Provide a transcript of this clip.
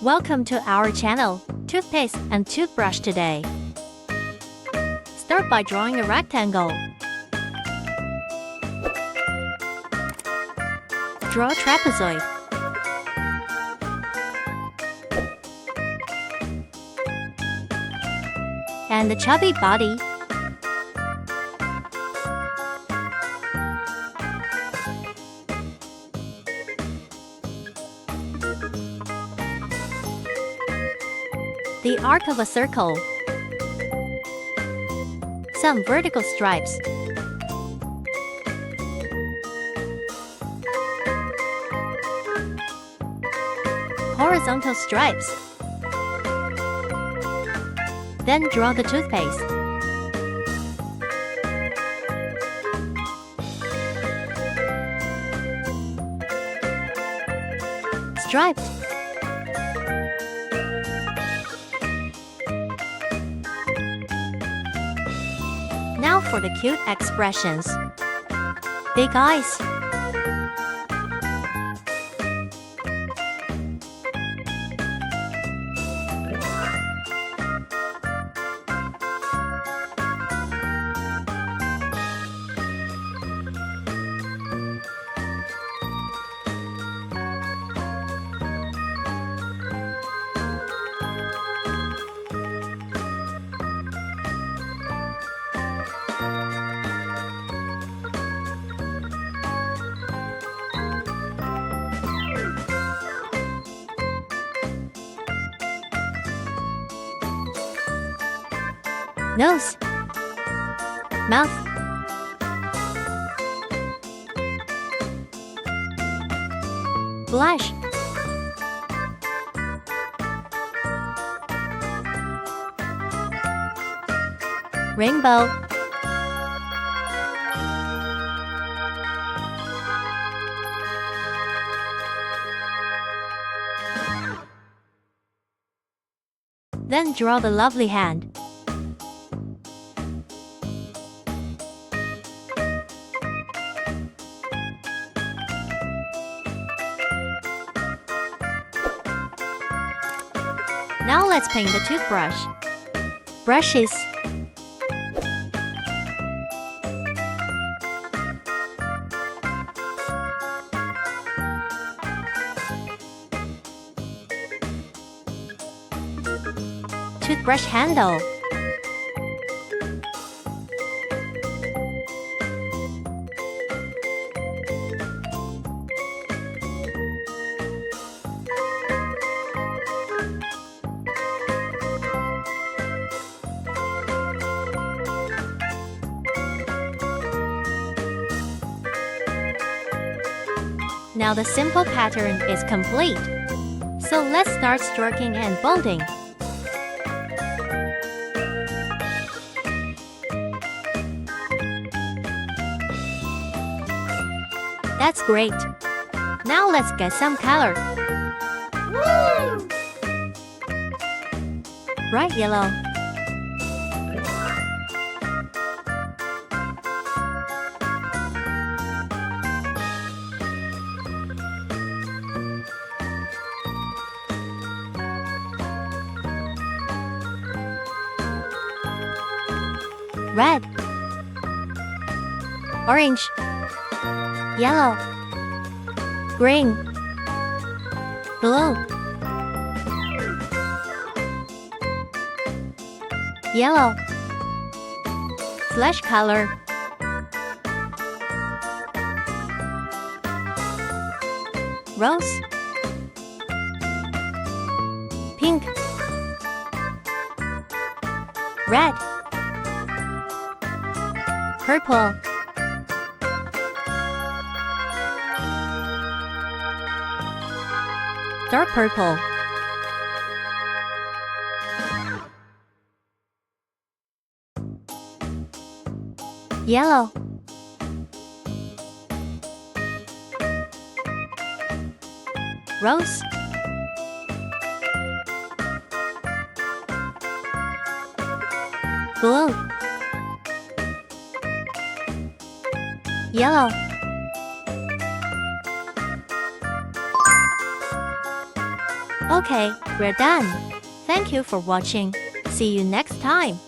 Welcome to our channel, Toothpaste and Toothbrush today. Start by drawing a rectangle. Draw a trapezoid. And the chubby body. The arc of a circle. Some vertical stripes. Horizontal stripes. Then draw the toothpaste. Striped. Now for the cute expressions. Big eyes. Nose. Mouth. Blush. Rainbow. Then draw the lovely hand. Now let's paint the toothbrush. Brushes. Toothbrush handle. Now the simple pattern is complete. So let's start stroking and folding. That's great. Now let's get some color. Woo! Bright yellow. Red. Orange. Yellow. Green. Blue. Yellow. Flesh color. Rose. Pink. Red. Purple. Dark purple. Yellow. Rose. Blue. Yellow. Okay, we're done. Thank you for watching. See you next time.